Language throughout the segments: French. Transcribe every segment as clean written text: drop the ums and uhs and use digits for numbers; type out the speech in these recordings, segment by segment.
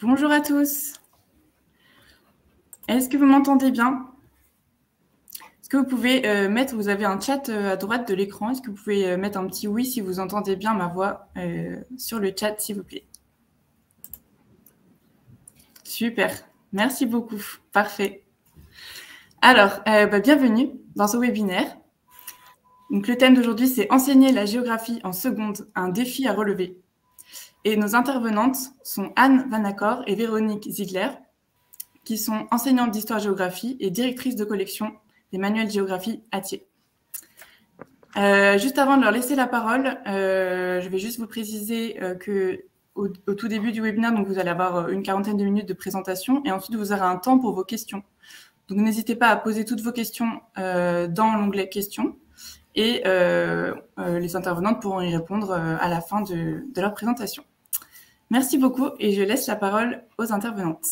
Bonjour à tous. Est-ce que vous m'entendez bien? Est-ce que vous pouvez mettre, vous avez un chat à droite de l'écran, est-ce que vous pouvez mettre un petit oui si vous entendez bien ma voix sur le chat, s'il vous plaît? Super, merci beaucoup, parfait. Alors, bienvenue dans ce webinaire. Donc, le thème d'aujourd'hui, c'est enseigner la géographie en seconde, un défi à relever. Et nos intervenantes sont Anne Vanaccor et Véronique Ziegler, qui sont enseignantes d'histoire-géographie et directrices de collection des manuels géographie à Thiers. Juste avant de leur laisser la parole, je vais juste vous préciser qu'au tout début du webinaire, donc vous allez avoir une quarantaine de minutes de présentation et ensuite vous aurez un temps pour vos questions. Donc n'hésitez pas à poser toutes vos questions dans l'onglet questions et les intervenantes pourront y répondre à la fin de leur présentation. Merci beaucoup et je laisse la parole aux intervenantes.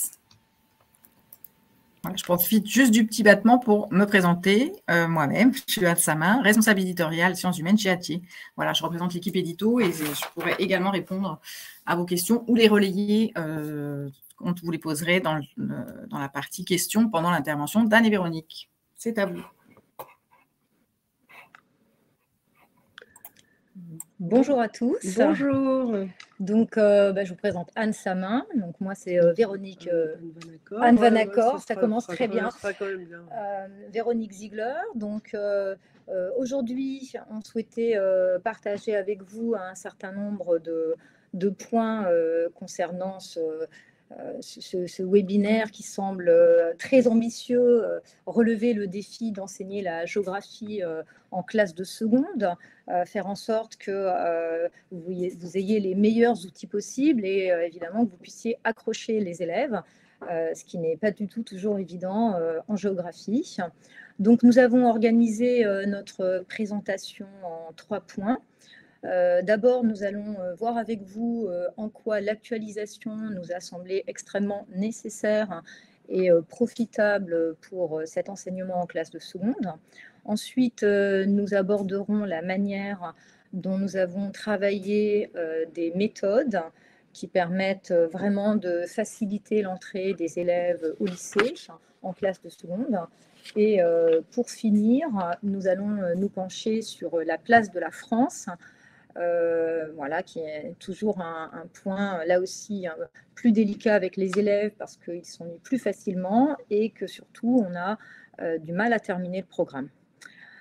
Je profite juste du petit battement pour me présenter moi-même. Je suis Anne Samin, responsable éditoriale sciences humaines chez Hatier. Voilà, je représente l'équipe édito et je pourrais également répondre à vos questions ou les relayer quand vous les poserez dans la partie questions pendant l'intervention d'Anne et Véronique. C'est à vous. Bonjour à tous. Bonjour. Donc, je vous présente Anne Samin. Donc, moi, c'est Véronique Anne Vanaccor. Ça commence très bien. Véronique Ziegler. Donc, aujourd'hui, on souhaitait partager avec vous un certain nombre de points concernant ce webinaire qui semble très ambitieux, relever le défi d'enseigner la géographie en classe de seconde, faire en sorte que vous ayez les meilleurs outils possibles et évidemment que vous puissiez accrocher les élèves, ce qui n'est pas du tout toujours évident en géographie. Donc, nous avons organisé notre présentation en 3 points. D'abord, nous allons voir avec vous en quoi l'actualisation nous a semblé extrêmement nécessaire et profitable pour cet enseignement en classe de seconde. Ensuite, nous aborderons la manière dont nous avons travaillé des méthodes qui permettent vraiment de faciliter l'entrée des élèves au lycée en classe de seconde. Et pour finir, nous allons nous pencher sur la place de la France, voilà, qui est toujours un point, là aussi, plus délicat avec les élèves parce qu'ils sont mis plus facilement et que surtout, on a du mal à terminer le programme.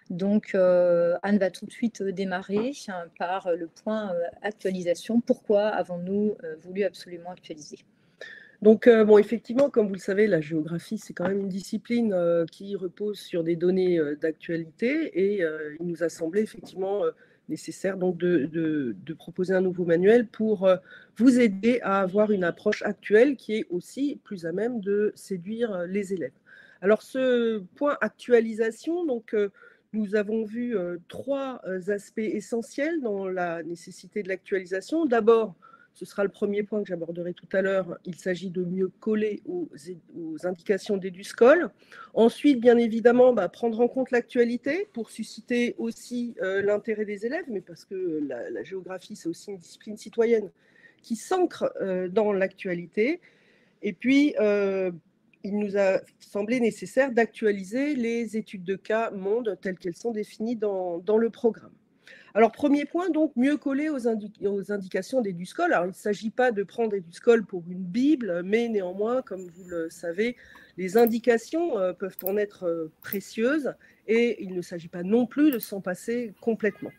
Donc, Anne va tout de suite démarrer par le point actualisation. Pourquoi avons-nous voulu absolument actualiser ? Donc, effectivement, comme vous le savez, la géographie, c'est quand même une discipline qui repose sur des données d'actualité et il nous a semblé effectivement nécessaire donc de proposer un nouveau manuel pour vous aider à avoir une approche actuelle qui est aussi plus à même de séduire les élèves. Alors, ce point actualisation, donc, nous avons vu 3 aspects essentiels dans la nécessité de l'actualisation. D'abord, ce sera le premier point que j'aborderai tout à l'heure. Il s'agit de mieux coller aux indications d'Eduscol. Ensuite, bien évidemment, prendre en compte l'actualité pour susciter aussi l'intérêt des élèves, mais parce que la géographie, c'est aussi une discipline citoyenne qui s'ancre dans l'actualité. Et puis, il nous a semblé nécessaire d'actualiser les études de cas monde telles qu'elles sont définies dans le programme. Alors, premier point, donc, mieux coller aux indications d'Eduscol. Alors, il ne s'agit pas de prendre Eduscol pour une Bible, mais néanmoins, comme vous le savez, les indications peuvent en être précieuses et il ne s'agit pas non plus de s'en passer complètement.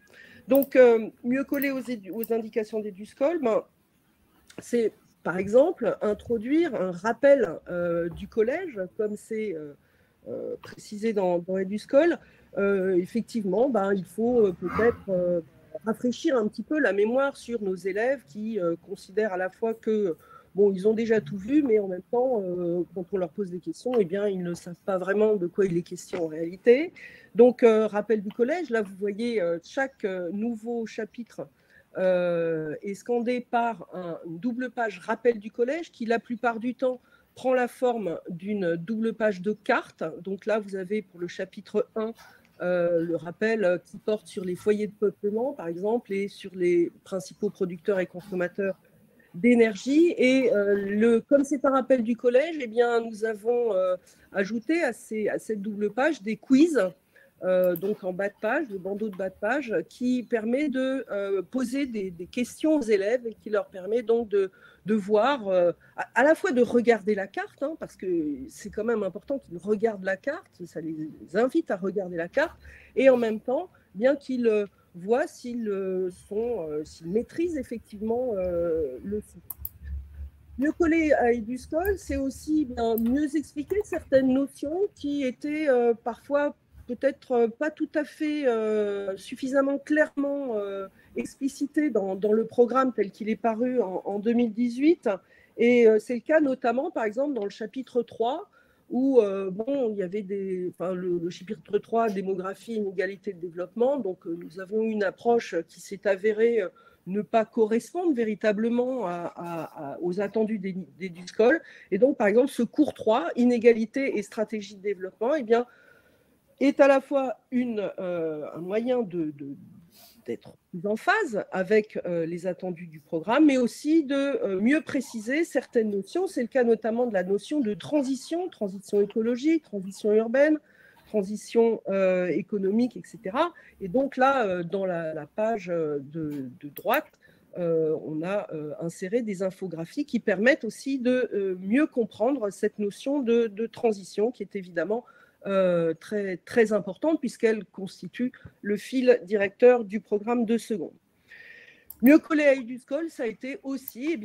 Donc, mieux coller aux indications d'Eduscol, c'est, par exemple, introduire un rappel du collège, comme c'est précisé dans Eduscol. Effectivement, il faut peut-être rafraîchir un petit peu la mémoire sur nos élèves qui considèrent à la fois que, ils ont déjà tout vu, mais en même temps, quand on leur pose des questions, eh bien, ils ne savent pas vraiment de quoi il est question en réalité. Donc, rappel du collège, là, vous voyez, chaque nouveau chapitre est scandé par une double page rappel du collège qui, la plupart du temps, prend la forme d'une double page de carte. Donc là, vous avez pour le chapitre 1 le rappel qui porte sur les foyers de peuplement, par exemple, et sur les principaux producteurs et consommateurs d'énergie. Et comme c'est un rappel du collège, eh bien, nous avons ajouté à cette double page des quiz, donc en bas de page, le bandeau de bas de page, qui permet de poser des questions aux élèves et qui leur permet donc de voir, à la fois de regarder la carte, hein, parce que c'est quand même important qu'ils regardent la carte, ça les invite à regarder la carte, et en même temps, bien qu'ils voient s'ils maîtrisent effectivement le sujet. Mieux coller à Eduscol, c'est aussi mieux expliquer certaines notions qui étaient parfois peut-être pas tout à fait suffisamment clairement explicitées dans le programme tel qu'il est paru en 2018. Et c'est le cas notamment, par exemple, dans le chapitre 3, où il y avait le chapitre 3, démographie, inégalité de développement. Donc, nous avons une approche qui s'est avérée ne pas correspondre véritablement aux attendus d'Eduscol. Et donc, par exemple, ce cours 3, inégalité et stratégie de développement, eh bien, est à la fois un moyen d'être plus en phase avec les attendus du programme, mais aussi de mieux préciser certaines notions. C'est le cas notamment de la notion de transition écologique, transition urbaine, transition économique, etc. Et donc là, dans la page de droite, on a inséré des infographies qui permettent aussi de mieux comprendre cette notion de transition qui est évidemment très, très importante puisqu'elle constitue le fil directeur du programme de seconde. Mieux coller à Eduscol, ça a été aussi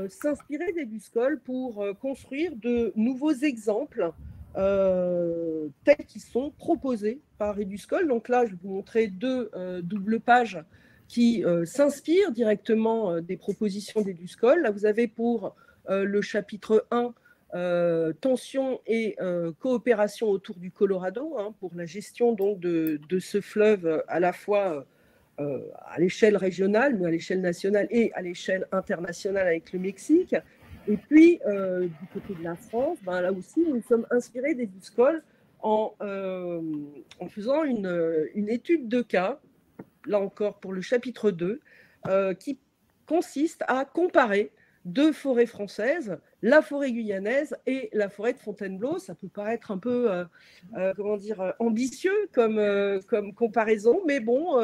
s'inspirer d'Eduscol pour construire de nouveaux exemples tels qu'ils sont proposés par Eduscol. Donc là, je vais vous montrer deux doubles pages qui s'inspirent directement des propositions d'Eduscol. Là, vous avez pour le chapitre 1 tension et coopération autour du Colorado, hein, pour la gestion donc, de ce fleuve à la fois à l'échelle régionale, mais à l'échelle nationale et à l'échelle internationale avec le Mexique. Et puis, du côté de la France, là aussi, nous sommes inspirés d'Eduscol en faisant une étude de cas, là encore pour le chapitre 2, qui consiste à comparer deux forêts françaises, la forêt guyanaise et la forêt de Fontainebleau. Ça peut paraître un peu ambitieux comme comparaison, mais bon,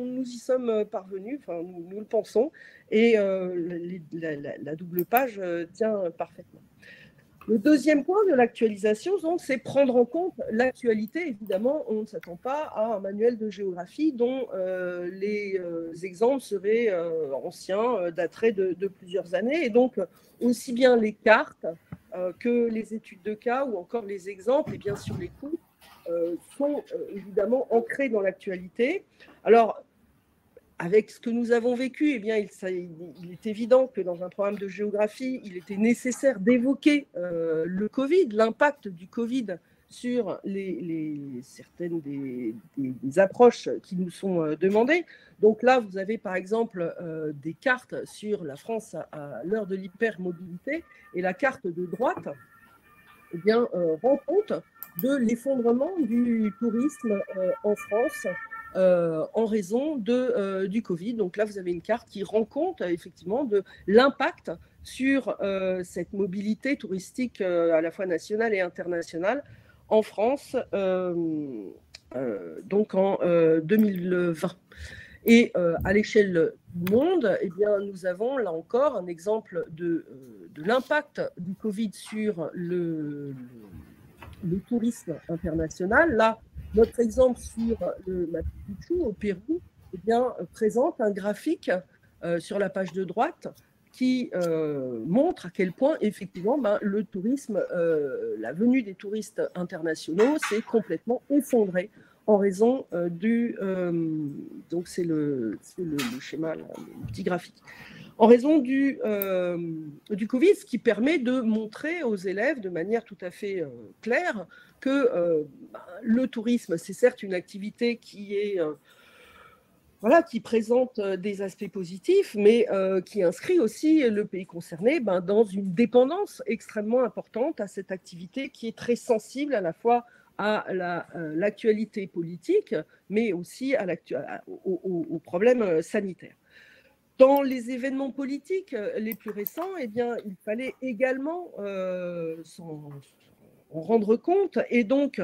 nous y sommes parvenus, enfin, nous le pensons, et la double page tient parfaitement. Le deuxième point de l'actualisation, c'est prendre en compte l'actualité. Évidemment, on ne s'attend pas à un manuel de géographie dont les exemples seraient anciens, dateraient de plusieurs années. Et donc, aussi bien les cartes que les études de cas ou encore les exemples, et bien sûr les coûts, sont évidemment ancrés dans l'actualité. Alors, avec ce que nous avons vécu, il est évident que dans un programme de géographie, il était nécessaire d'évoquer le Covid, l'impact du Covid sur certaines des approches qui nous sont demandées. Donc là, vous avez par exemple des cartes sur la France à l'heure de l'hypermobilité, et la carte de droite rend compte de l'effondrement du tourisme en France en raison du Covid. Donc là, vous avez une carte qui rend compte effectivement de l'impact sur cette mobilité touristique à la fois nationale et internationale en France, donc en 2020. Et à l'échelle du monde, nous avons là encore un exemple de l'impact du Covid sur le tourisme international. Là, notre exemple sur le Machu Picchu au Pérou présente un graphique sur la page de droite qui montre à quel point, effectivement, le tourisme, la venue des touristes internationaux s'est complètement effondrée en raison donc c'est le schéma, là, le petit graphique. En raison du Covid, ce qui permet de montrer aux élèves de manière tout à fait claire que le tourisme, c'est certes une activité qui présente des aspects positifs, mais qui inscrit aussi le pays concerné dans une dépendance extrêmement importante à cette activité qui est très sensible à la fois à l'actualité politique, mais aussi aux problèmes sanitaires. Dans les événements politiques les plus récents, eh bien, il fallait également s'en rendre compte. Et donc,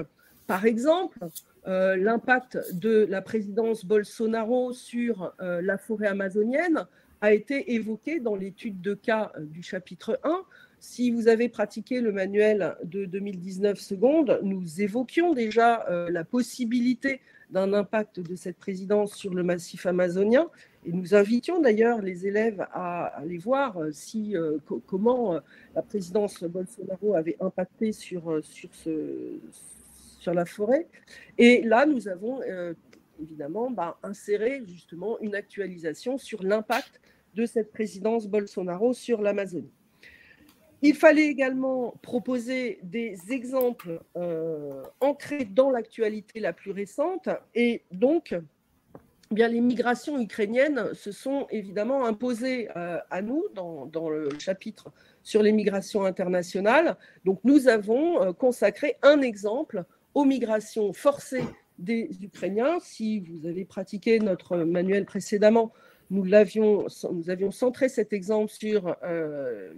par exemple, l'impact de la présidence Bolsonaro sur la forêt amazonienne a été évoqué dans l'étude de cas du chapitre 1. Si vous avez pratiqué le manuel de 2019 secondes, nous évoquions déjà la possibilité d'un impact de cette présidence sur le massif amazonien. Et nous invitions d'ailleurs les élèves à aller voir comment la présidence Bolsonaro avait impacté sur la forêt. Et là, nous avons évidemment inséré justement une actualisation sur l'impact de cette présidence Bolsonaro sur l'Amazonie. Il fallait également proposer des exemples ancrés dans l'actualité la plus récente. Et donc, bien, les migrations ukrainiennes se sont évidemment imposées à nous dans le chapitre sur les migrations internationales. Donc, nous avons consacré un exemple aux migrations forcées des Ukrainiens. Si vous avez pratiqué notre manuel précédemment, nous avions centré cet exemple sur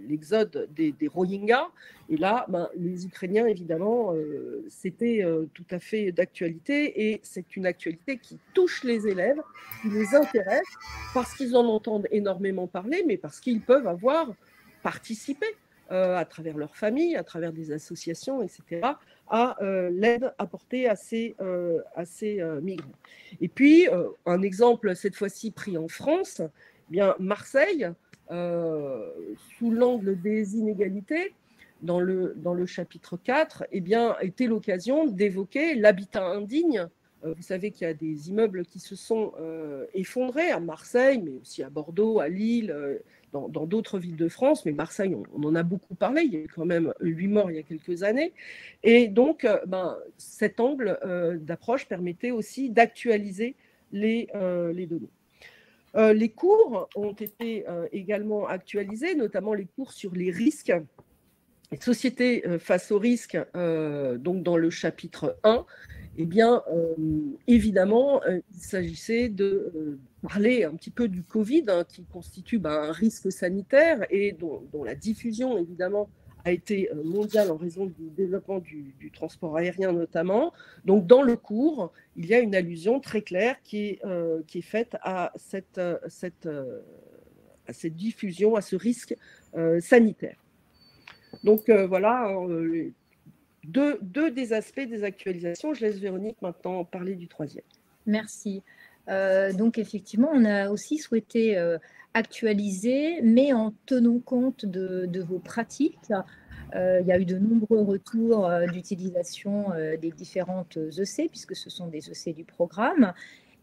l'exode des Rohingyas. Et là, les Ukrainiens, évidemment, c'était tout à fait d'actualité. Et c'est une actualité qui touche les élèves, qui les intéresse, parce qu'ils en entendent énormément parler, mais parce qu'ils peuvent avoir participé à travers leur famille, à travers des associations, etc., à l'aide apportée à ces migrants. Et puis, un exemple cette fois-ci pris en France, eh bien, Marseille, sous l'angle des inégalités, dans le chapitre 4, eh bien, était l'occasion d'évoquer l'habitat indigne. Vous savez qu'il y a des immeubles qui se sont effondrés à Marseille, mais aussi à Bordeaux, à Lille, dans d'autres villes de France. Mais Marseille, on en a beaucoup parlé. Il y a eu quand même 8 morts il y a quelques années. Et donc, cet angle d'approche permettait aussi d'actualiser les données. Les cours ont été également actualisés, notamment les cours sur les risques. Les sociétés face aux risques, donc dans le chapitre 1, eh bien, évidemment, il s'agissait de parler un petit peu du Covid, qui constitue un risque sanitaire et dont la diffusion, évidemment, a été mondiale en raison du développement du transport aérien notamment. Donc, dans le cours, il y a une allusion très claire qui est faite à cette diffusion, à ce risque sanitaire. Donc, voilà deux des aspects des actualisations. Je laisse Véronique maintenant parler du troisième. Merci. Donc, effectivement, on a aussi souhaité actualiser, mais en tenant compte de vos pratiques. Il y a eu de nombreux retours d'utilisation des différentes EC, puisque ce sont des EC du programme.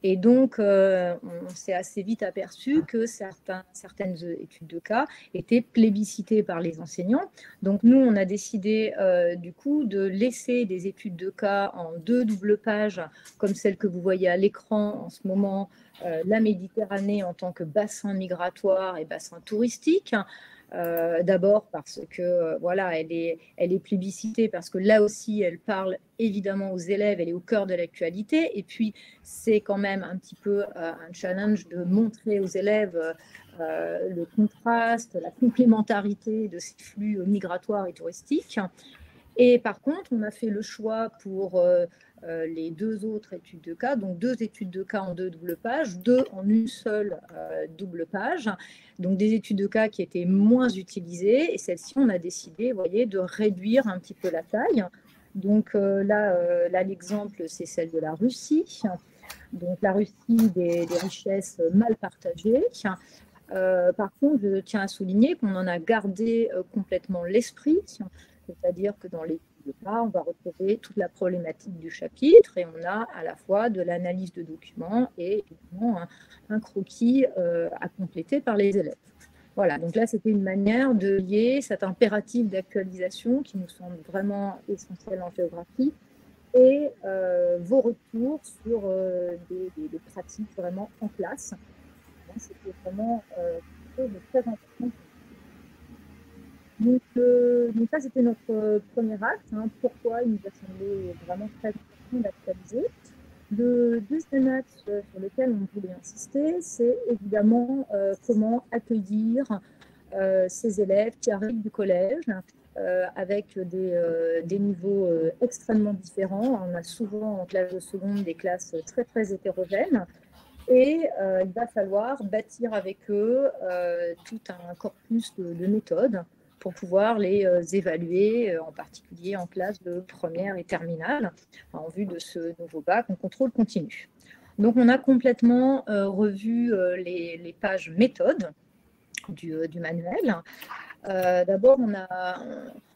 Et donc, on s'est assez vite aperçu que certaines études de cas étaient plébiscitées par les enseignants. Donc, nous, on a décidé du coup de laisser des études de cas en 2 doubles pages, comme celle que vous voyez à l'écran en ce moment, la Méditerranée en tant que bassin migratoire et bassin touristique. D'abord parce que voilà, elle est plébiscitée parce que là aussi elle parle évidemment aux élèves, elle est au cœur de l'actualité, et puis c'est quand même un petit peu un challenge de montrer aux élèves le contraste, la complémentarité de ces flux migratoires et touristiques. Et par contre, on a fait le choix pour les 2 autres études de cas, donc 2 études de cas en 2 doubles pages, 2 en une seule double page, donc des études de cas qui étaient moins utilisées, et celle-ci, on a décidé, vous voyez, de réduire un petit peu la taille. Donc là, l'exemple, c'est celle de la Russie. Donc la Russie, des richesses mal partagées. Par contre, je tiens à souligner qu'on en a gardé complètement l'esprit, c'est-à-dire que dans les cas, on va retrouver toute la problématique du chapitre et on a à la fois de l'analyse de documents et évidemment un croquis à compléter par les élèves. Voilà, donc là, c'était une manière de lier cet impératif d'actualisation qui nous semble vraiment essentiel en géographie et vos retours sur des pratiques vraiment en classe. C'était vraiment quelque chose de très important. Donc ça, c'était notre premier acte. Pourquoi il nous a semblé vraiment très important d'actualiser. Le deuxième axe sur lequel on voulait insister, c'est évidemment comment accueillir ces élèves qui arrivent du collège avec des niveaux extrêmement différents. On a souvent en classe de seconde des classes très, très hétérogènes. Et il va falloir bâtir avec eux tout un corpus de méthodes pour pouvoir les évaluer, en particulier en classe de première et terminale, en vue de ce nouveau bac en contrôle continu. Donc, on a complètement revu les pages méthodes du manuel. D'abord,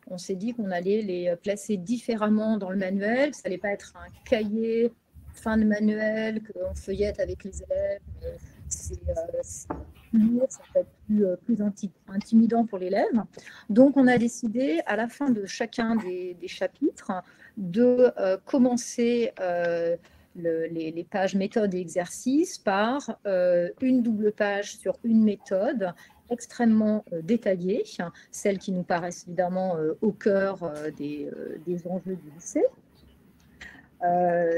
on s'est dit qu'on allait les placer différemment dans le manuel, que ça n'allait pas être un cahier fin de manuel qu'on feuillette avec les élèves. C'est plus lourd, ça peut être plus intimidant pour l'élève. Donc, on a décidé, à la fin de chacun des chapitres, de commencer les pages méthodes et exercices par une double page sur une méthode extrêmement détaillée, celles qui nous paraissent évidemment au cœur des enjeux du lycée.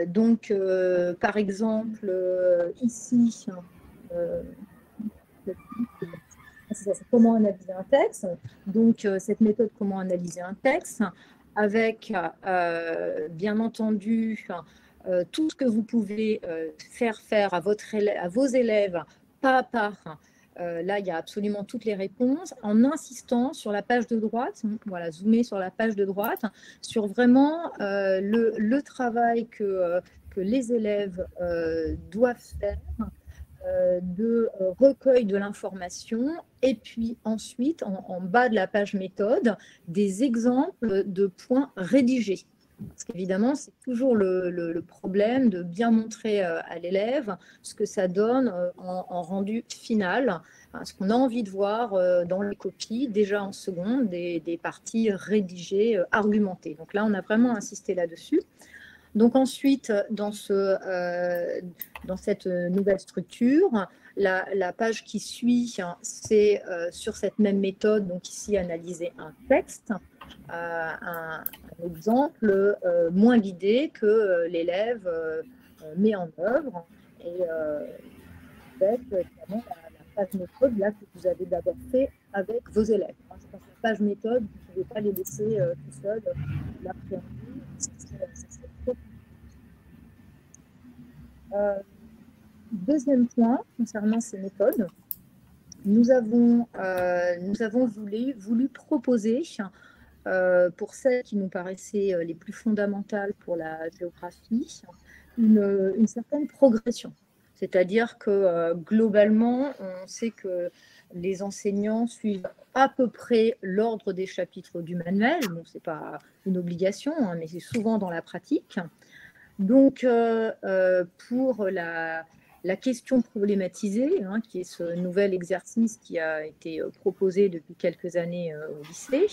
Donc, par exemple, ici, c'est comment analyser un texte. Donc, cette méthode, comment analyser un texte, avec, bien entendu, tout ce que vous pouvez faire à vos élèves, pas à pas. Là, il y a absolument toutes les réponses, en insistant sur la page de droite, voilà, zoomer sur la page de droite, sur vraiment le travail que les élèves doivent faire de recueil de l'information, et puis ensuite, en bas de la page méthode, des exemples de points rédigés. Parce qu'évidemment, c'est toujours le problème de bien montrer à l'élève ce que ça donne en rendu final, ce qu'on a envie de voir dans les copies, déjà en seconde, des parties rédigées, argumentées. Donc là, on a vraiment insisté là-dessus. Donc ensuite, dans cette nouvelle structure, la page qui suit, c'est sur cette même méthode, donc ici, analyser un texte, un exemple moins guidé que l'élève met en œuvre. Et avec évidemment la page méthode là, que vous avez d'abord fait avec vos élèves. Je pense que la page méthode, vous ne pouvez pas les laisser tout seuls l'appréhender. Deuxième point concernant ces méthodes, nous avons voulu proposer, pour celles qui nous paraissaient les plus fondamentales pour la géographie, une certaine progression. C'est-à-dire que globalement, on sait que les enseignants suivent à peu près l'ordre des chapitres du manuel. Bon, ce n'est pas une obligation, hein, mais c'est souvent dans la pratique. Donc, pour la question problématisée, hein, qui est ce nouvel exercice qui a été proposé depuis quelques années au lycée,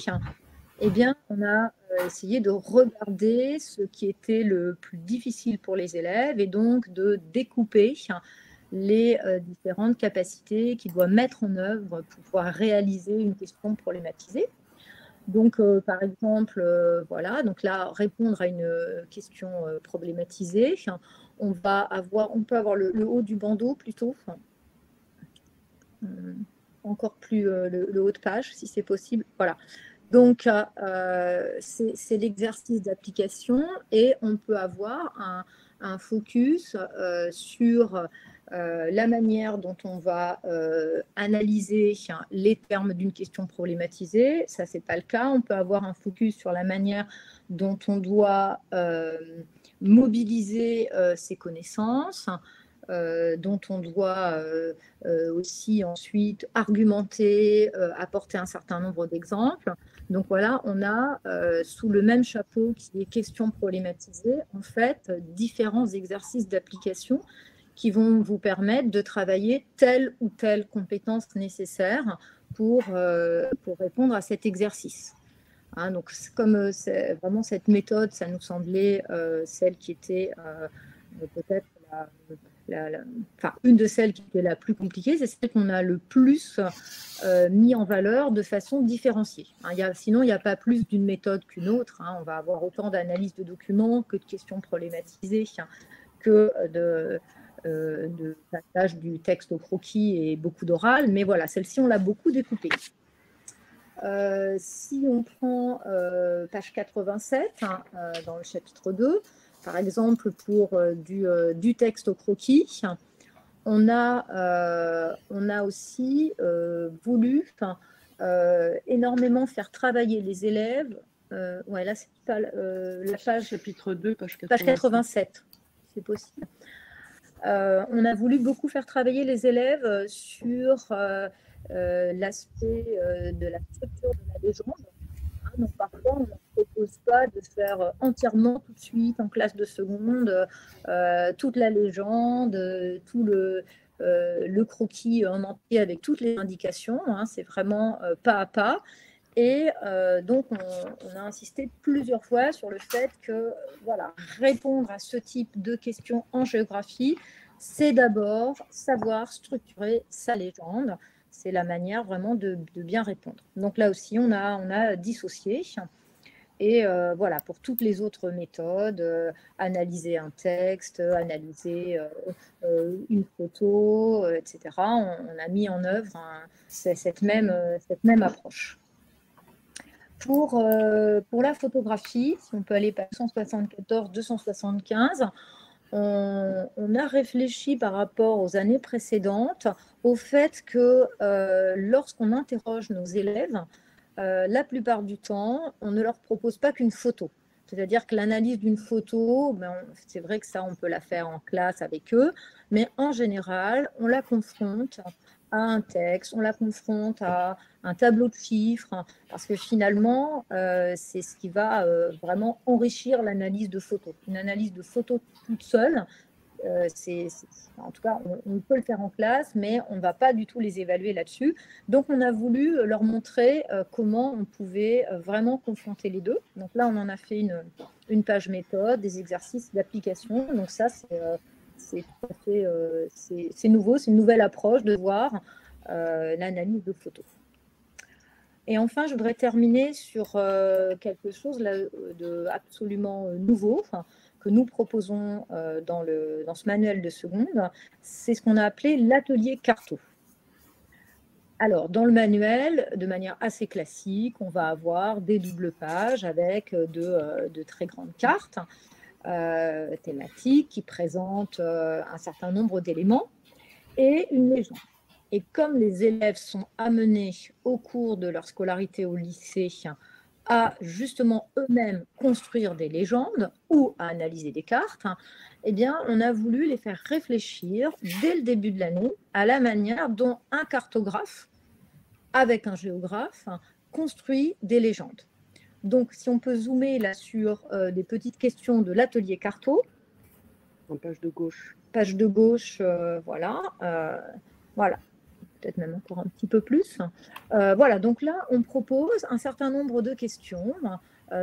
eh bien, on a essayé de regarder ce qui était le plus difficile pour les élèves et donc de découper les différentes capacités qu'ils doivent mettre en œuvre pour pouvoir réaliser une question problématisée. Donc, par exemple, voilà, donc là, répondre à une question problématisée, on peut avoir le haut du bandeau plutôt, encore plus le haut de page, si c'est possible. Voilà. Donc, c'est l'exercice d'application et on peut avoir un focus sur la manière dont on va analyser les termes d'une question problématisée. Ça, ce n'est pas le cas. On peut avoir un focus sur la manière dont on doit mobiliser ses connaissances, dont on doit aussi ensuite argumenter, apporter un certain nombre d'exemples. Donc voilà, on a sous le même chapeau qui est questions problématisées, en fait, différents exercices d'application qui vont vous permettre de travailler telle ou telle compétence nécessaire pour répondre à cet exercice. Hein, donc, comme vraiment cette méthode, ça nous semblait celle qui était peut-être une de celles qui était la plus compliquée, c'est celle qu'on a le plus mis en valeur de façon différenciée. Hein, sinon, il n'y a pas plus d'une méthode qu'une autre. Hein, on va avoir autant d'analyses de documents que de questions problématisées, que de passage du texte au croquis et beaucoup d'oral, mais voilà, celle-ci, on l'a beaucoup découpée. Si on prend page 87, hein, dans le chapitre 2, par exemple, pour du texte au croquis, on a aussi voulu énormément faire travailler les élèves. Ouais, là, c'est pas la page. Chapitre 2, page 87, c'est possible. On a voulu beaucoup faire travailler les élèves sur l'aspect de la structure de la légende. Hein, donc, parfois, on ne leur propose pas de faire entièrement tout de suite en classe de seconde toute la légende, tout le croquis en entier avec toutes les indications. Hein, c'est vraiment pas à pas. Et donc, on a insisté plusieurs fois sur le fait que voilà, répondre à ce type de questions en géographie, c'est d'abord savoir structurer sa légende. C'est la manière vraiment de bien répondre. Donc là aussi, on a dissocié. Et voilà, pour toutes les autres méthodes, analyser un texte, analyser une photo, etc., on a mis en œuvre cette même approche. Pour la photographie, si on peut aller par 174, 275, on a réfléchi par rapport aux années précédentes au fait que lorsqu'on interroge nos élèves, la plupart du temps, on ne leur propose pas qu'une photo. C'est-à-dire que l'analyse d'une photo, c'est vrai que ça, on peut la faire en classe avec eux, mais en général, on la confronte à un texte, on la confronte à un tableau de chiffres, parce que finalement, c'est ce qui va vraiment enrichir l'analyse de photos. Une analyse de photos toute seule, en tout cas, on peut le faire en classe, mais on ne va pas du tout les évaluer là-dessus. Donc, on a voulu leur montrer comment on pouvait vraiment confronter les deux. Donc là, on en a fait une page méthode, des exercices d'application. Donc ça, c'est tout à fait c'est nouveau, c'est une nouvelle approche de voir l'analyse de photos. Et enfin, je voudrais terminer sur quelque chose là, de absolument nouveau, que nous proposons dans ce manuel de seconde. C'est ce qu'on a appelé l'atelier carto. Alors, dans le manuel, de manière assez classique, on va avoir des doubles pages avec de très grandes cartes thématiques qui présentent un certain nombre d'éléments et une légende. Et comme les élèves sont amenés au cours de leur scolarité au lycée à justement eux-mêmes construire des légendes ou à analyser des cartes, eh bien, on a voulu les faire réfléchir dès le début de l'année à la manière dont un cartographe, avec un géographe, construit des légendes. Donc, si on peut zoomer là sur des petites questions de l'atelier carto. En page de gauche. Page de gauche, voilà. Voilà. Peut-être même encore un petit peu plus. Voilà, donc là, on propose un certain nombre de questions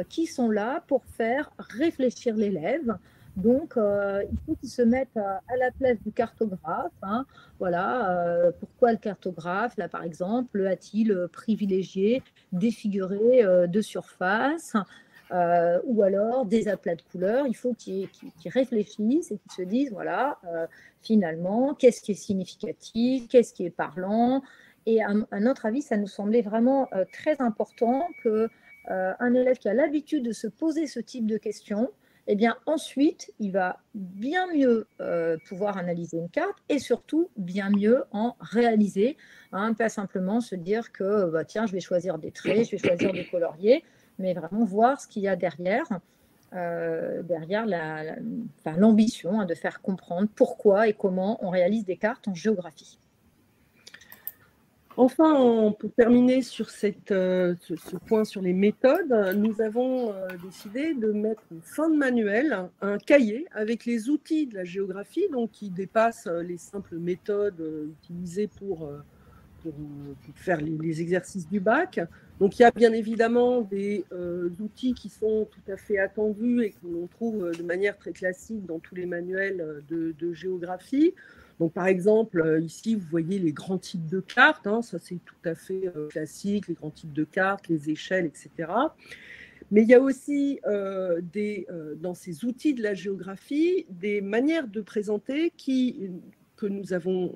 qui sont là pour faire réfléchir l'élève. Donc, il faut qu'il se mette à la place du cartographe. Hein. Voilà, pourquoi le cartographe, là, par exemple, a-t-il privilégié des figurés de surface ou alors des aplats de couleurs? Il faut qu'ils réfléchissent et qu'ils se disent, voilà, finalement, qu'est-ce qui est significatif, qu'est-ce qui est parlant. Et à notre avis, ça nous semblait vraiment très important qu'un élève qui a l'habitude de se poser ce type de questions, eh bien, ensuite, il va bien mieux pouvoir analyser une carte et surtout bien mieux en réaliser. Hein, pas simplement se dire que, bah, tiens, je vais choisir des traits, je vais choisir des coloriés, mais vraiment voir ce qu'il y a derrière l'ambition de faire comprendre pourquoi et comment on réalise des cartes en géographie. Enfin, pour terminer sur ce point sur les méthodes, nous avons décidé de mettre en fin de manuel un cahier avec les outils de la géographie, donc qui dépassent les simples méthodes utilisées pour faire les exercices du bac. Donc, il y a bien évidemment des outils qui sont tout à fait attendus et qu'on trouve de manière très classique dans tous les manuels de géographie. Donc, par exemple, ici, vous voyez les grands types de cartes. Hein, ça, c'est tout à fait classique, les grands types de cartes, les échelles, etc. Mais il y a aussi dans ces outils de la géographie des manières de présenter que nous avons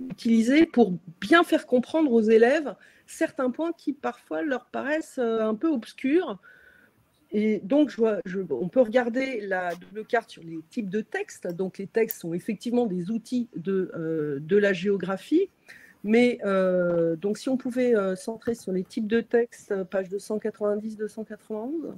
utilisées pour bien faire comprendre aux élèves certains points qui parfois leur paraissent un peu obscurs. Et donc, on peut regarder la double carte sur les types de textes. Donc, les textes sont effectivement des outils de la géographie. Mais donc, si on pouvait centrer sur les types de textes, page 290-291.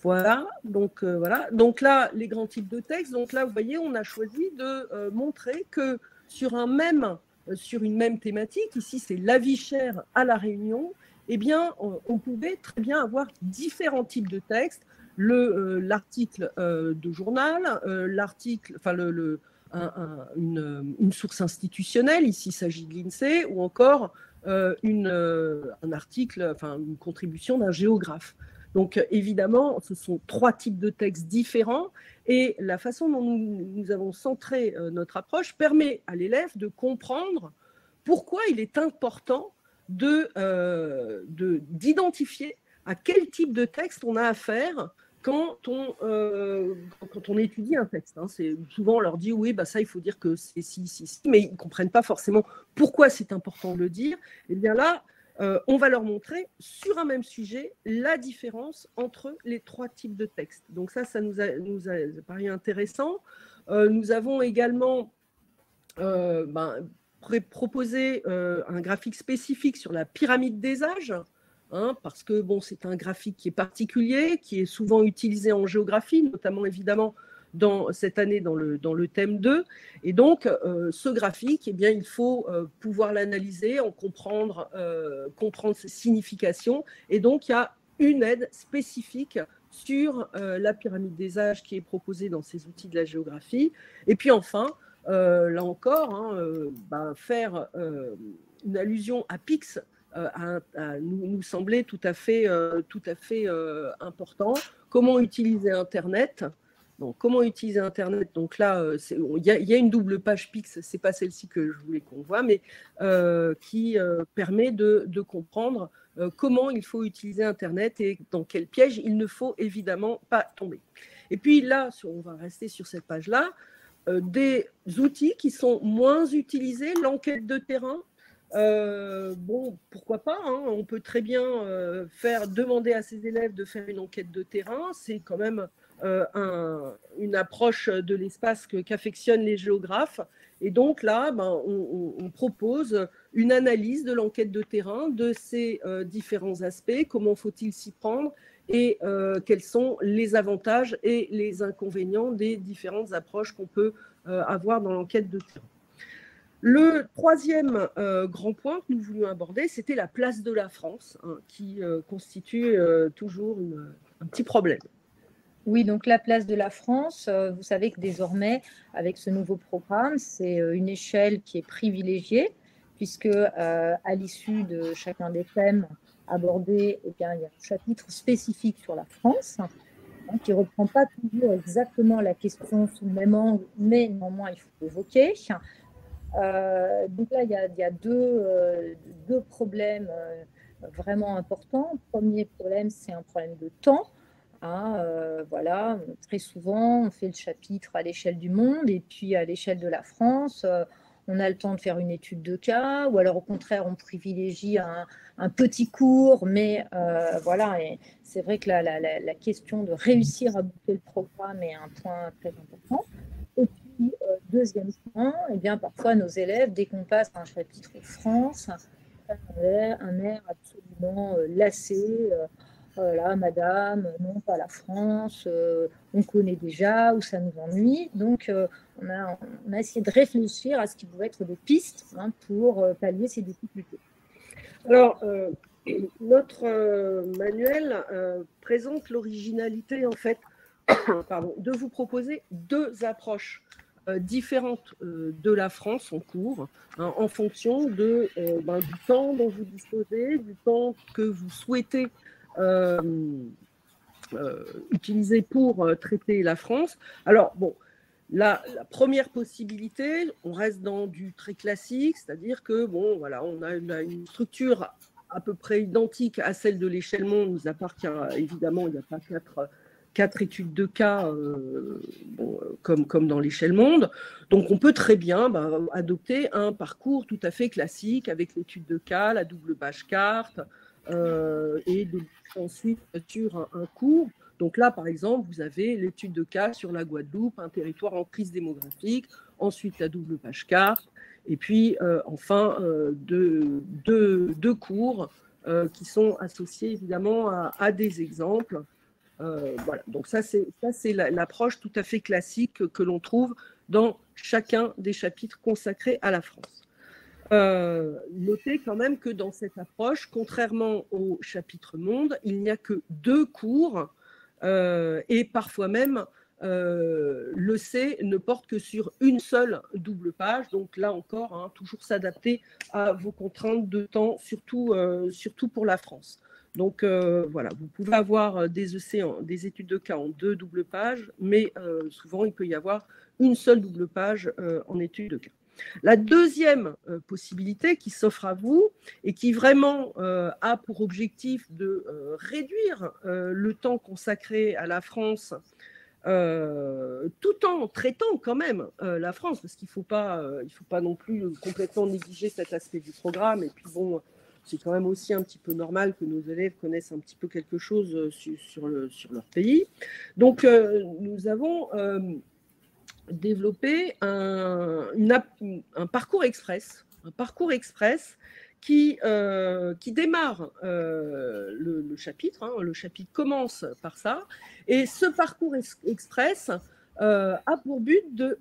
Voilà. Donc, voilà. Donc là, les grands types de textes. Donc là, vous voyez, on a choisi de montrer que sur une même thématique, ici, c'est la vie chère à La Réunion, eh bien, on pouvait très bien avoir différents types de textes. L'article de journal, l'article, enfin, une source institutionnelle, ici il s'agit de l'INSEE, ou encore un article, enfin une contribution d'un géographe. Donc évidemment, ce sont 3 types de textes différents et la façon dont nous avons centré notre approche permet à l'élève de comprendre pourquoi il est important d'identifier à quel type de texte on a affaire quand on étudie un texte. Souvent, on leur dit, oui, bah, ça, il faut dire que c'est si, mais ils ne comprennent pas forcément pourquoi c'est important de le dire. Et bien là, on va leur montrer, sur un même sujet, la différence entre les 3 types de textes. Donc ça nous a paru intéressant. Nous avons également proposé un graphique spécifique sur la pyramide des âges, parce que c'est un graphique qui est particulier, qui est souvent utilisé en géographie, notamment évidemment cette année dans le thème 2. Et donc, ce graphique, eh bien, il faut pouvoir l'analyser, comprendre ses significations. Et donc, il y a une aide spécifique sur la pyramide des âges qui est proposée dans ces outils de la géographie. Et puis enfin, là encore, faire une allusion à Pix nous semblait tout à fait important. Comment utiliser Internet ? Donc, comment utiliser Internet ? Donc là, il y a une double page Pix, ce n'est pas celle-ci que je voulais qu'on voit, mais qui permet de comprendre comment il faut utiliser Internet et dans quel piège il ne faut évidemment pas tomber. Et puis là, on va rester sur cette page-là, des outils qui sont moins utilisés, l'enquête de terrain. Pourquoi pas, on peut très bien demander à ses élèves de faire une enquête de terrain, c'est quand même une approche de l'espace qu'affectionnent les géographes. Et donc là, on propose une analyse de l'enquête de terrain, de ces différents aspects, comment faut-il s'y prendre et quels sont les avantages et les inconvénients des différentes approches qu'on peut avoir dans l'enquête de terrain. Le troisième grand point que nous voulions aborder, c'était la place de la France, qui constitue toujours un petit problème. Oui, donc la place de la France, vous savez que désormais, avec ce nouveau programme, c'est une échelle qui est privilégiée, puisque à l'issue de chacun des thèmes abordés, il y a un chapitre spécifique sur la France, qui ne reprend pas toujours exactement la question sous le même angle, mais néanmoins, il faut l'évoquer. Donc là, il y a deux problèmes vraiment importants. Le premier problème, c'est un problème de temps. Voilà, très souvent, on fait le chapitre à l'échelle du monde et puis à l'échelle de la France, on a le temps de faire une étude de cas, ou alors au contraire, on privilégie un petit cours, mais voilà, et c'est vrai que la question de réussir à boucler le programme est un point très important. Et puis, deuxième point, eh bien, parfois nos élèves, dès qu'on passe un chapitre France, un air absolument lassé. Voilà, madame, non, pas la France, on connaît déjà, ou ça nous ennuie. Donc, on a essayé de réfléchir à ce qui pouvait être des pistes pour pallier ces difficultés. Alors, notre manuel présente l'originalité, en fait, de vous proposer 2 approches différentes de la France en cours, en fonction du temps dont vous disposez, du temps que vous souhaitez utilisé pour traiter la France. Alors, la première possibilité, on reste dans du très classique, c'est-à-dire que, voilà, on a une structure à peu près identique à celle de l'échelle monde, mis à part qu'évidemment, il n'y a pas quatre études de cas comme dans l'échelle monde. Donc, on peut très bien adopter un parcours tout à fait classique avec l'étude de cas, la double page carte, et ensuite sur un cours. Donc là, par exemple, vous avez l'étude de cas sur la Guadeloupe, un territoire en crise démographique, ensuite la double page carte, et puis enfin deux cours qui sont associés évidemment à des exemples. Voilà. Donc ça, c'est l'approche tout à fait classique que l'on trouve dans chacun des chapitres consacrés à la France. Notez quand même que dans cette approche, contrairement au chapitre monde, il n'y a que 2 cours et parfois même le C ne porte que sur une seule double page. Donc là encore, hein, toujours s'adapter à vos contraintes de temps, surtout pour la France. Donc voilà, vous pouvez avoir des EC, des études de cas en 2 doubles pages, mais souvent il peut y avoir une seule double page en études de cas. La deuxième possibilité qui s'offre à vous et qui vraiment a pour objectif de réduire le temps consacré à la France, tout en traitant quand même la France, parce qu'il ne faut pas non plus complètement négliger cet aspect du programme. Et puis bon, c'est quand même aussi un petit peu normal que nos élèves connaissent un petit peu quelque chose sur leur pays. Donc nous avons développer un parcours express, qui démarre le chapitre. Hein, le chapitre commence par ça, et ce parcours express a pour but de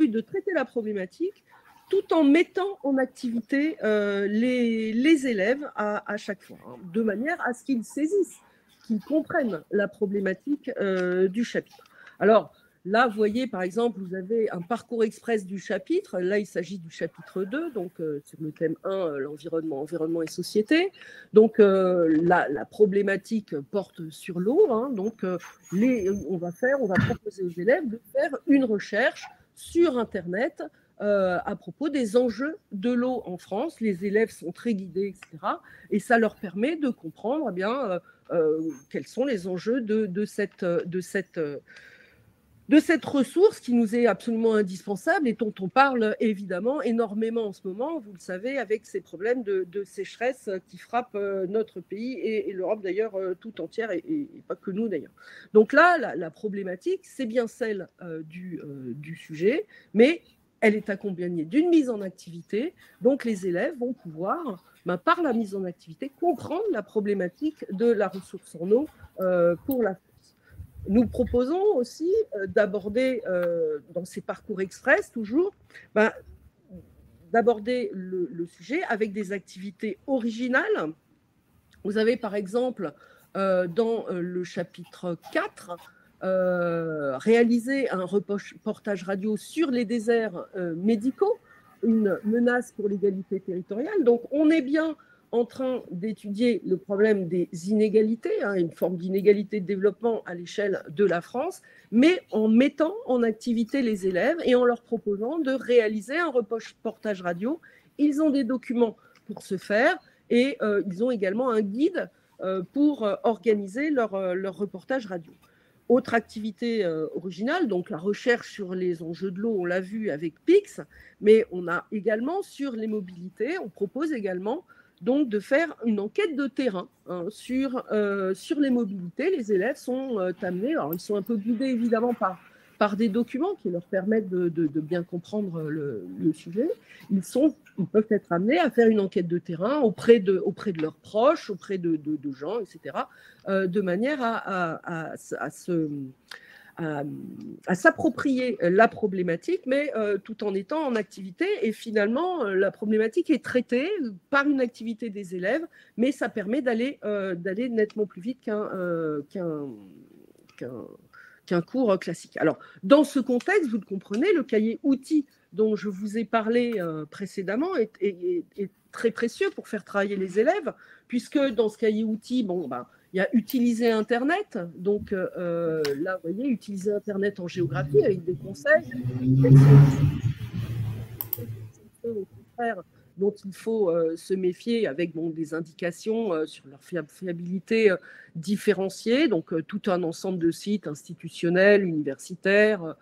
de traiter la problématique tout en mettant en activité les élèves à chaque fois, hein, de manière à ce qu'ils saisissent, qu'ils comprennent la problématique du chapitre. Alors là, vous voyez, par exemple, vous avez un parcours express du chapitre. Là, il s'agit du chapitre 2, donc sur le thème 1, l'environnement, environnement et société. Donc la problématique porte sur l'eau. Hein, donc on va proposer aux élèves de faire une recherche sur Internet à propos des enjeux de l'eau en France. Les élèves sont très guidés, etc. Et ça leur permet de comprendre quels sont les enjeux de cette ressource qui nous est absolument indispensable et dont on parle évidemment énormément en ce moment, vous le savez, avec ces problèmes de sécheresse qui frappent notre pays et l'Europe d'ailleurs tout entière, et pas que nous d'ailleurs. Donc là, la problématique, c'est bien celle du sujet, mais elle est accompagnée d'une mise en activité. Donc les élèves vont pouvoir, par la mise en activité, comprendre la problématique de la ressource en eau pour la France. Nous proposons aussi d'aborder, dans ces parcours express toujours, d'aborder le sujet avec des activités originales. Vous avez par exemple, dans le chapitre 4, réalisé un reportage radio sur les déserts médicaux, une menace pour l'égalité territoriale. Donc on est bien en train d'étudier le problème des inégalités, hein, une forme d'inégalité de développement à l'échelle de la France, mais en mettant en activité les élèves et en leur proposant de réaliser un reportage radio. Ils ont des documents pour ce faire et ils ont également un guide pour organiser leur reportage radio. Autre activité originale, donc la recherche sur les enjeux de l'eau, on l'a vu avec PIX, mais on a également sur les mobilités, on propose également donc de faire une enquête de terrain hein, sur les mobilités. Les élèves sont amenés, alors ils sont un peu guidés évidemment par des documents qui leur permettent de bien comprendre le sujet. Ils peuvent être amenés à faire une enquête de terrain auprès de leurs proches, auprès de gens, etc., de manière à s'approprier la problématique, mais tout en étant en activité. Et finalement, la problématique est traitée par une activité des élèves, mais ça permet d'aller nettement plus vite qu'un cours classique. Alors, dans ce contexte, vous le comprenez, le cahier outils dont je vous ai parlé précédemment est très précieux pour faire travailler les élèves, puisque dans ce cahier outils, il y a utiliser Internet. Donc là, vous voyez, utiliser Internet en géographie avec des conseils. Au contraire, dont il faut se méfier avec des indications sur leur fiabilité différenciée, donc tout un ensemble de sites institutionnels, universitaires,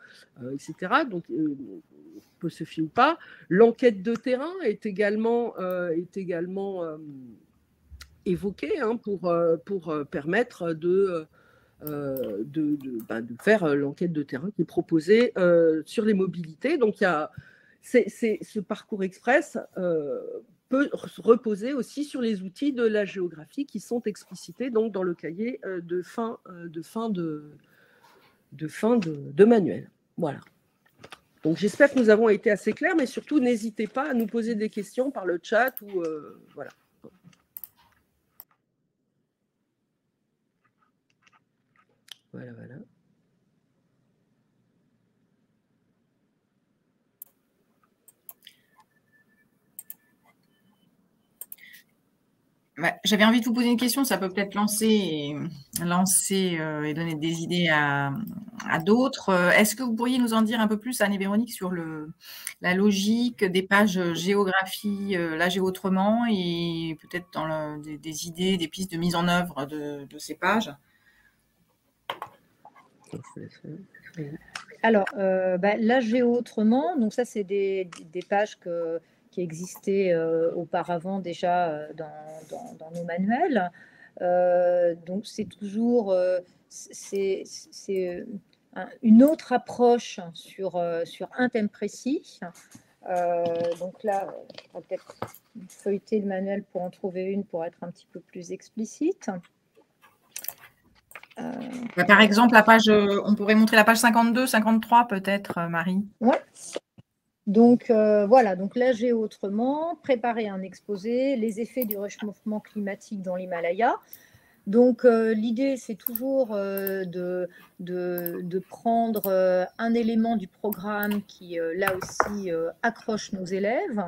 etc. Donc, on peut se fier ou pas. L'enquête de terrain est également évoquée pour permettre de faire l'enquête de terrain qui est proposée sur les mobilités. Donc, ce parcours express peut reposer aussi sur les outils de la géographie qui sont explicités donc, dans le cahier de fin de manuel. Voilà. Donc, j'espère que nous avons été assez clairs, mais surtout, n'hésitez pas à nous poser des questions par le chat ou voilà. Voilà. J'avais envie de vous poser une question, ça peut peut-être lancer et donner des idées à d'autres. Est-ce que vous pourriez nous en dire un peu plus, Anne et Véronique, sur la logique des pages géographie, là j'ai autrement, et peut-être dans des idées, des pistes de mise en œuvre de ces pages? Alors, là j'ai autrement, donc ça c'est des pages qui existaient auparavant déjà dans nos manuels. Donc c'est toujours une autre approche sur un thème précis. Donc là, on va peut-être feuilleter le manuel pour en trouver une pour être un petit peu plus explicite. Par exemple, la page, on pourrait montrer la page 52, 53 peut-être, Marie. Ouais. Donc voilà, donc là j'ai autrement préparé un exposé, les effets du réchauffement climatique dans l'Himalaya. Donc l'idée c'est toujours de prendre un élément du programme qui là aussi accroche nos élèves,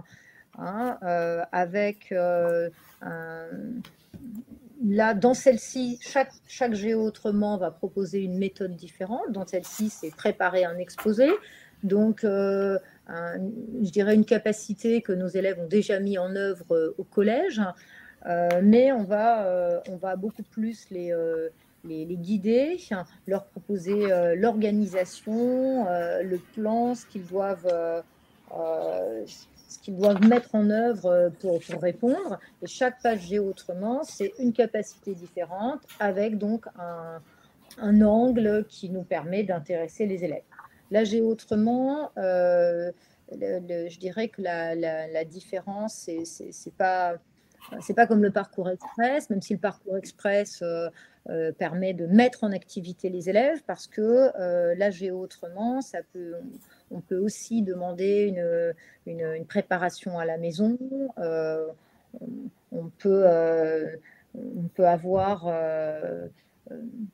avec là, dans celle-ci, chaque Géo autrement va proposer une méthode différente. Dans celle-ci, c'est préparer un exposé. Donc, je dirais une capacité que nos élèves ont déjà mis en œuvre au collège, mais on va beaucoup plus les guider, leur proposer l'organisation, le plan, ce qu'ils doivent mettre en œuvre pour répondre. Et chaque page Géo autrement, c'est une capacité différente avec donc un angle qui nous permet d'intéresser les élèves. Là, Géo autrement, je dirais que la différence, c'est pas comme le parcours express, même si le parcours express permet de mettre en activité les élèves, parce que là, Géo autrement, on peut aussi demander une préparation à la maison. On peut avoir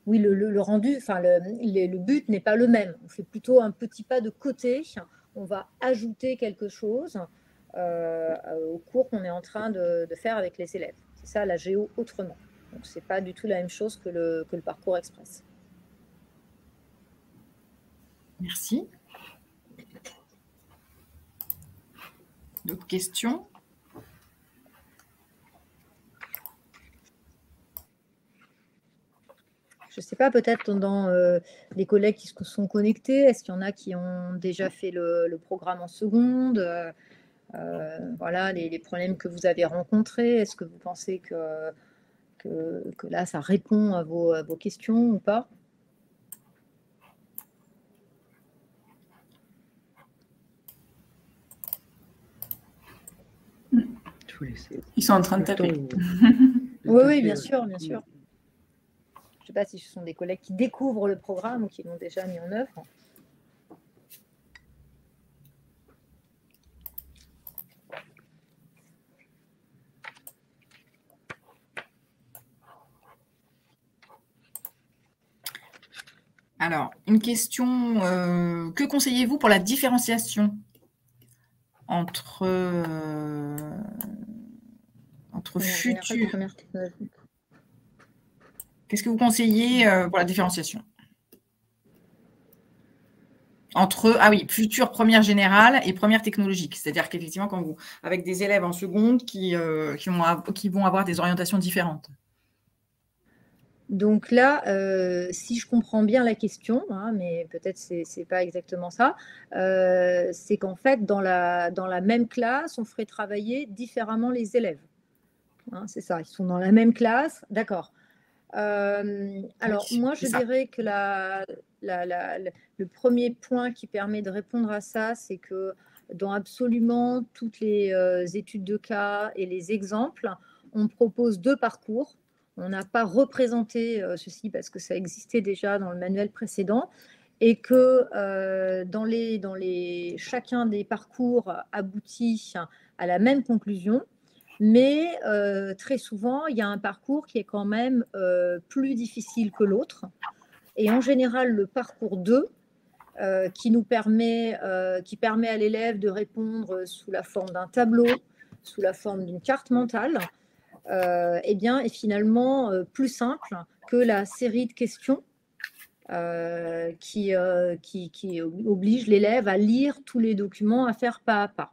oui, le rendu, enfin le but n'est pas le même. On fait plutôt un petit pas de côté. On va ajouter quelque chose au cours qu'on est en train de faire avec les élèves. C'est ça la Géo autrement. Donc c'est pas du tout la même chose que le parcours express. Merci. D'autres questions? Je ne sais pas, peut-être dans les collègues qui se sont connectés, est-ce qu'il y en a qui ont déjà fait le programme en seconde? Voilà, les problèmes que vous avez rencontrés, est-ce que vous pensez que là, ça répond à vos questions ou pas? Ils sont en train de taper. Oui, bien sûr, bien sûr. Je ne sais pas si ce sont des collègues qui découvrent le programme ou qui l'ont déjà mis en œuvre. Alors, une question, que conseillez-vous pour la différenciation entre futurs... Qu'est-ce que vous conseillez pour la différenciation? Entre, future première générale et première technologique. C'est-à-dire qu'effectivement, avec des élèves en seconde qui vont avoir des orientations différentes. Donc là, si je comprends bien la question, hein, mais peut-être c'est pas exactement ça, c'est qu'en fait, dans la même classe, on ferait travailler différemment les élèves. Hein, c'est ça, ils sont dans la même classe, d'accord. Alors, Oui, moi, je dirais que le premier point qui permet de répondre à ça, c'est que dans absolument toutes les études de cas et les exemples, on propose 2 parcours. On n'a pas représenté ceci parce que ça existait déjà dans le manuel précédent et que chacun des parcours aboutit à la même conclusion. Mais très souvent, il y a un parcours qui est quand même plus difficile que l'autre. Et en général, le parcours 2, qui permet à l'élève de répondre sous la forme d'un tableau, sous la forme d'une carte mentale, est finalement plus simple que la série de questions qui oblige l'élève à lire tous les documents, à faire pas à pas.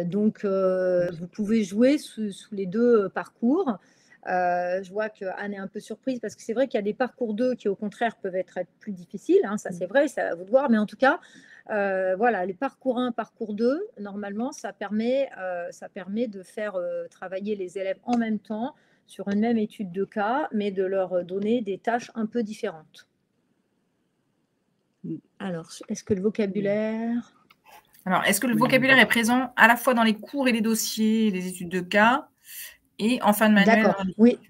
Donc, vous pouvez jouer sous les 2 parcours. Je vois qu'Anne est un peu surprise parce que c'est vrai qu'il y a des parcours 2 qui, au contraire, peuvent être plus difficiles. Hein, ça, c'est vrai, c'est à vous de voir. Mais en tout cas, voilà, les parcours 1, parcours 2, normalement, ça permet de faire travailler les élèves en même temps sur une même étude de cas, mais de leur donner des tâches un peu différentes. Alors, est-ce que le vocabulaire… Alors, est-ce que le vocabulaire est présent à la fois dans les cours et les dossiers, les études de cas, et en fin de manuel? D'accord, oui.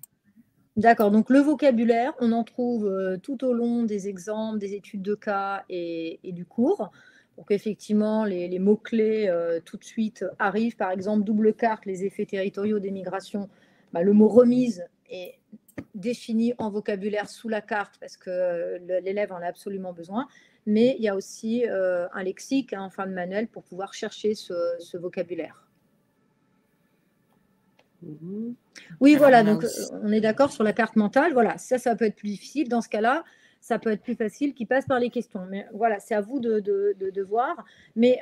D'accord, donc le vocabulaire, on en trouve tout au long des exemples, des études de cas et du cours. Donc effectivement, les mots-clés tout de suite arrivent. Par exemple, double carte, les effets territoriaux des migrations. Le mot remise est défini en vocabulaire sous la carte parce que l'élève en a absolument besoin. Mais il y a aussi un lexique en fin de manuel pour pouvoir chercher ce vocabulaire. Oui, voilà, donc on est d'accord sur la carte mentale. Voilà, ça peut être plus difficile. Dans ce cas-là, ça peut être plus facile qui passe par les questions. Mais voilà, c'est à vous de voir. Mais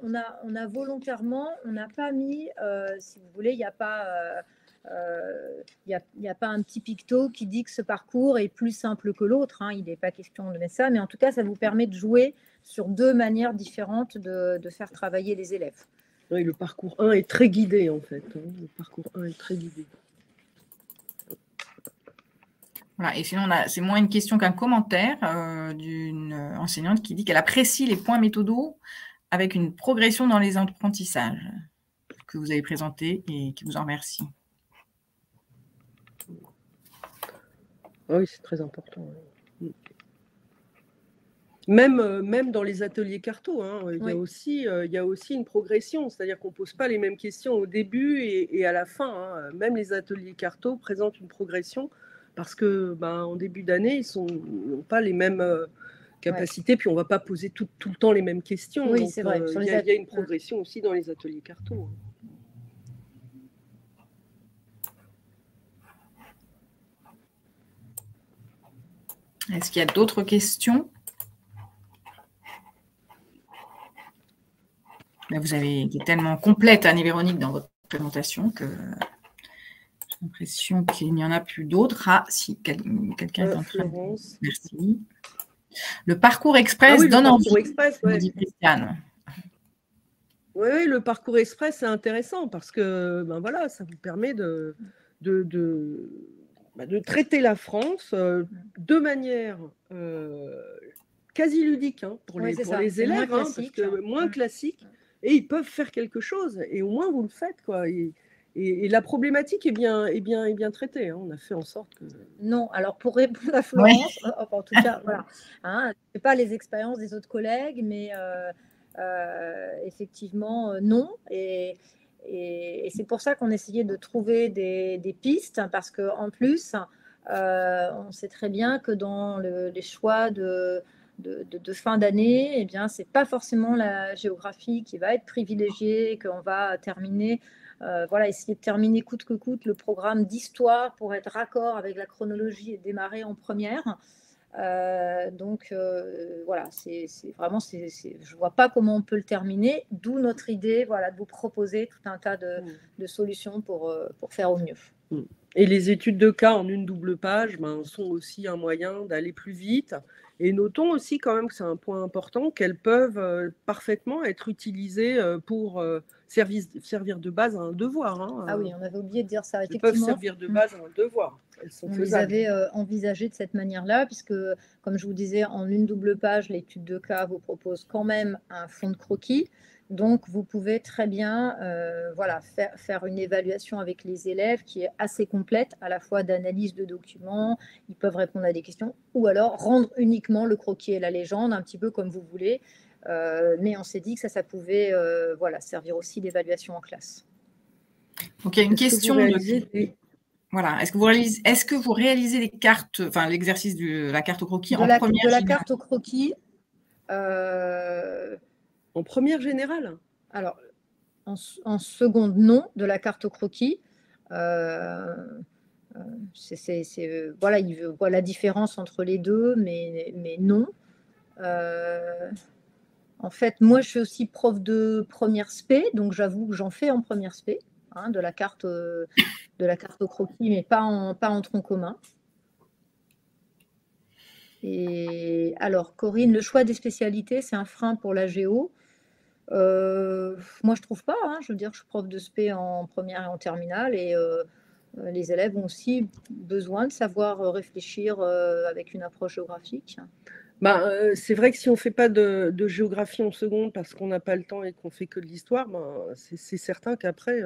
on a volontairement, on n'a pas mis, si vous voulez, il n'y a pas un petit picto qui dit que ce parcours est plus simple que l'autre. Hein. Il n'est pas question de mettre ça. Mais en tout cas, ça vous permet de jouer sur 2 manières différentes de faire travailler les élèves. Oui, le parcours 1 est très guidé, en fait. Le parcours 1 est très guidé. Voilà, et sinon, c'est moins une question qu'un commentaire d'une enseignante qui dit qu'elle apprécie les points méthodaux avec une progression dans les apprentissages que vous avez présentés et qui vous en remercie. Oui, c'est très important. Oui. Même dans les ateliers carto, hein, il y a aussi une progression, c'est-à-dire qu'on ne pose pas les mêmes questions au début et à la fin. Hein. Même les ateliers carto présentent une progression parce que en début d'année, ils n'ont pas les mêmes capacités, puis on ne va pas poser tout le temps les mêmes questions. Oui, c'est vrai. Il y a une progression aussi dans les ateliers carto. Hein. Est-ce qu'il y a d'autres questions ? Vous avez été tellement complète, Anne-Véronique, dans votre présentation que j'ai l'impression qu'il n'y en a plus d'autres. Ah, si, quelqu'un est en train de… Merci. Le parcours express donne envie, dit Christiane. Oui, le parcours express, c'est intéressant parce que voilà, ça vous permet de traiter la France de manière quasi ludique pour les élèves, parce que moins classique. Et ils peuvent faire quelque chose, et au moins vous le faites, quoi. Et la problématique est bien traitée. Hein. On a fait en sorte que… Non, alors pour répondre à Florence, en tout cas, voilà. Hein, c'est pas les expériences des autres collègues, mais effectivement, non. Et c'est pour ça qu'on essayait de trouver des pistes, parce qu'en plus, on sait très bien que dans les choix de fin d'année, c'est pas forcément la géographie qui va être privilégiée, qu'on va terminer, essayer de terminer coûte que coûte le programme d'histoire pour être raccord avec la chronologie et démarrer en première. Donc, voilà, c'est vraiment, je ne vois pas comment on peut le terminer, d'où notre idée, voilà, de vous proposer tout un tas de solutions pour faire au mieux. Et les études de cas en une double page sont aussi un moyen d'aller plus vite. Et notons aussi quand même que c'est un point important, qu'elles peuvent parfaitement être utilisées pour servir de base à un devoir. Hein. Ah oui, on avait oublié de dire ça, Elles effectivement. peuvent servir de base à un devoir. Elles sont faisables. Les avait envisagées de cette manière-là, puisque, comme je vous disais, en une double page, l'étude de cas vous propose quand même un fond de croquis. Donc, vous pouvez très bien voilà, faire une évaluation avec les élèves qui est assez complète, à la fois d'analyse de documents, ils peuvent répondre à des questions, ou alors rendre uniquement le croquis et la légende, un petit peu comme vous voulez. Mais on s'est dit que ça pouvait voilà, servir aussi d'évaluation en classe. Ok, une question. Voilà. Est-ce que vous réalisez les cartes, enfin l'exercice de la carte au croquis en première générale? De la carte au croquis. En première générale? Alors, en seconde, non, de la carte au croquis. Voilà, il voit la différence entre les deux, mais non. En fait, moi, je suis aussi prof de première spé, donc j'avoue que j'en fais en première spé, hein, de la carte au croquis, mais pas en tronc commun. Et alors, Corinne, le choix des spécialités, c'est un frein pour la géo. Moi, je trouve pas. Hein. Je veux dire, je suis prof de spé en première et en terminale, et les élèves ont aussi besoin de savoir réfléchir avec une approche géographique. C'est vrai que si on ne fait pas de géographie en seconde parce qu'on n'a pas le temps et qu'on fait que de l'histoire, c'est certain qu'après,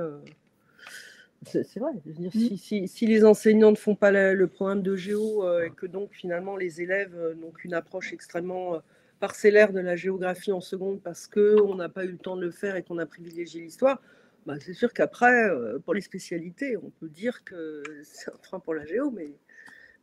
c'est vrai. Je veux dire, si les enseignants ne font pas le programme de géo et que donc finalement les élèves n'ont qu'une approche extrêmement parcellaire de la géographie en seconde parce qu'on n'a pas eu le temps de le faire et qu'on a privilégié l'histoire, c'est sûr qu'après, pour les spécialités, on peut dire que c'est un frein pour la géo, mais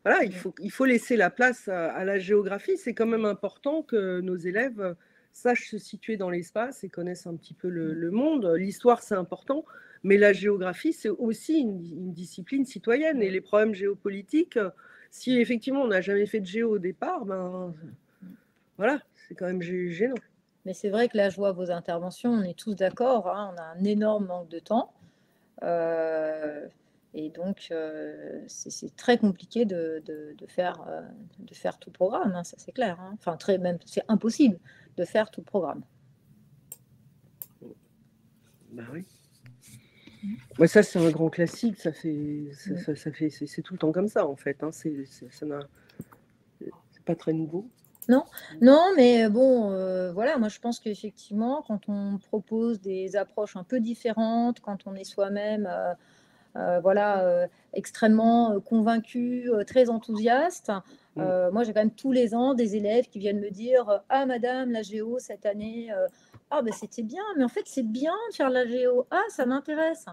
voilà, il faut laisser la place à la géographie. C'est quand même important que nos élèves sachent se situer dans l'espace et connaissent un petit peu le monde. L'histoire, c'est important, mais la géographie, c'est aussi une discipline citoyenne. Et les problèmes géopolitiques, si effectivement on n'a jamais fait de géo au départ, voilà, c'est quand même gênant. Mais c'est vrai que là, je vois vos interventions, on est tous d'accord, hein, on a un énorme manque de temps. Et donc, c'est très compliqué de faire tout le programme, hein, ça c'est clair. Hein. Enfin, même, c'est impossible de faire tout le programme. Oui. Ouais, ça, c'est un grand classique. C'est tout le temps comme ça, en fait. Hein. C'est pas très nouveau. Non, mais bon, voilà, moi je pense qu'effectivement, quand on propose des approches un peu différentes, quand on est soi-même extrêmement convaincu, très enthousiaste. Moi, j'ai quand même tous les ans des élèves qui viennent me dire « Ah, madame, la géo, cette année, c'était bien, mais en fait, c'est bien de faire la géo. Ah, ça m'intéresse. »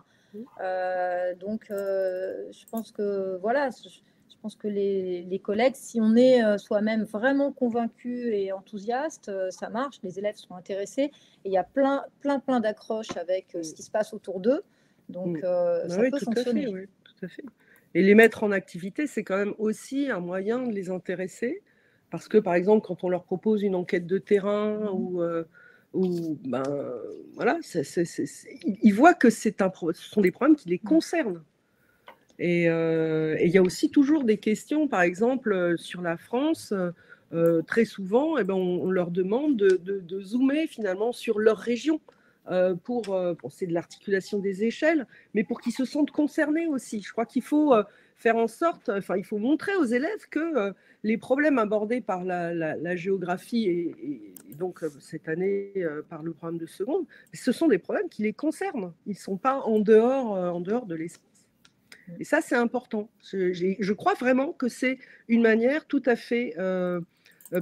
Donc, je pense que, voilà, je pense que les collègues, si on est soi-même vraiment convaincu et enthousiaste, ça marche, les élèves sont intéressés. Et il y a plein d'accroches avec ce qui se passe autour d'eux. Donc, ça peut fonctionner. Oui, tout à fait. Et les mettre en activité, c'est quand même aussi un moyen de les intéresser. Parce que, par exemple, quand on leur propose une enquête de terrain voilà, ils voient que ce sont des problèmes qui les concernent. Et il y a aussi toujours des questions, par exemple, sur la France. Très souvent, on leur demande de zoomer finalement sur leur région. C'est de l'articulation des échelles, mais pour qu'ils se sentent concernés aussi. Je crois qu'il faut faire en sorte, il faut montrer aux élèves que les problèmes abordés par la géographie et donc cette année par le programme de seconde, ce sont des problèmes qui les concernent. Ils ne sont pas en dehors de l'espace. Et ça, c'est important. Je crois vraiment que c'est une manière tout à fait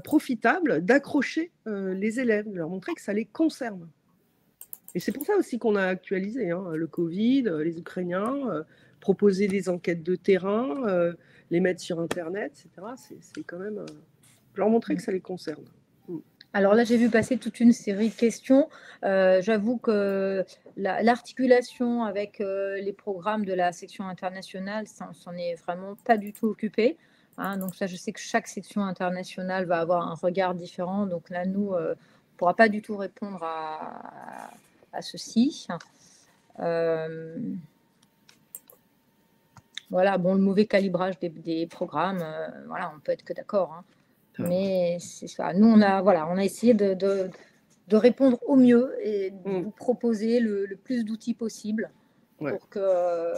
profitable d'accrocher les élèves, de leur montrer que ça les concerne. Et c'est pour ça aussi qu'on a actualisé le Covid, les Ukrainiens, proposer des enquêtes de terrain, les mettre sur Internet, etc. C'est quand même leur montrer que ça les concerne. Alors là, j'ai vu passer toute une série de questions. J'avoue que l'articulation avec les programmes de la section internationale, ça s'en est vraiment pas du tout occupé. Hein, donc ça, je sais que chaque section internationale va avoir un regard différent. Donc là, nous, on ne pourra pas du tout répondre à ceci. Voilà, bon, le mauvais calibrage des programmes, voilà, on peut être que d'accord. Hein. Mais c'est ça. Nous, on a essayé de répondre au mieux et de vous proposer le plus d'outils possible pour que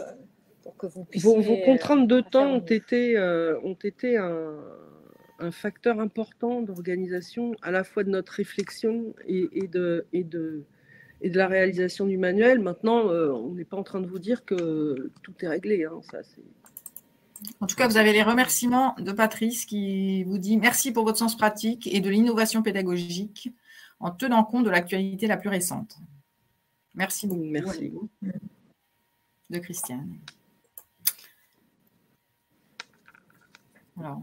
vous puissiez... Vos contraintes de temps ont été un facteur important d'organisation, à la fois de notre réflexion et de la réalisation du manuel. Maintenant, on n'est pas en train de vous dire que tout est réglé. Hein, ça, en tout cas, vous avez les remerciements de Patrice qui vous dit « Merci pour votre sens pratique et de l'innovation pédagogique en tenant compte de l'actualité la plus récente. » Merci beaucoup. Merci. De Christiane. Alors.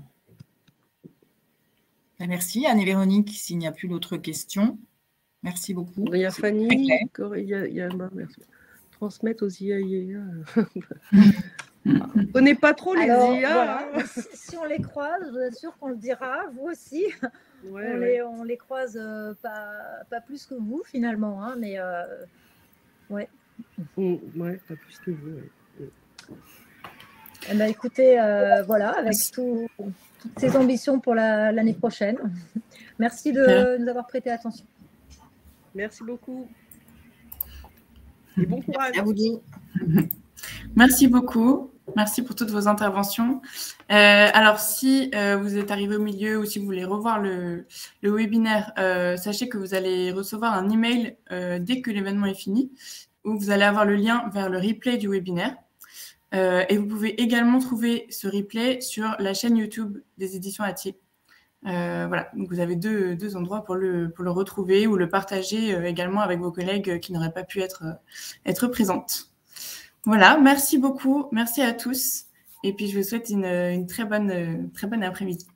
Merci Anne et Véronique, s'il n'y a plus d'autres questions. Merci beaucoup. Il y a Fanny, merci. Transmettre aux IAIA. On ne connaît pas trop les IA. Voilà. Si on les croise, je vous assure qu'on le dira, vous aussi. On les croise pas plus que vous finalement, hein, mais ouais. Pas plus que vous. Eh ben, écoutez, voilà, avec toutes ces ambitions pour l'année prochaine. Merci de nous avoir prêté attention. Merci beaucoup. Et bon courage. À vous deux. Merci beaucoup. Merci pour toutes vos interventions. Alors, si vous êtes arrivé au milieu ou si vous voulez revoir le webinaire, sachez que vous allez recevoir un email dès que l'événement est fini, où vous allez avoir le lien vers le replay du webinaire. Et vous pouvez également trouver ce replay sur la chaîne YouTube des éditions Hatier. Voilà, donc vous avez deux endroits pour le retrouver ou le partager également avec vos collègues qui n'auraient pas pu être présentes. Voilà, merci beaucoup, merci à tous. Et puis je vous souhaite une très bonne après-midi.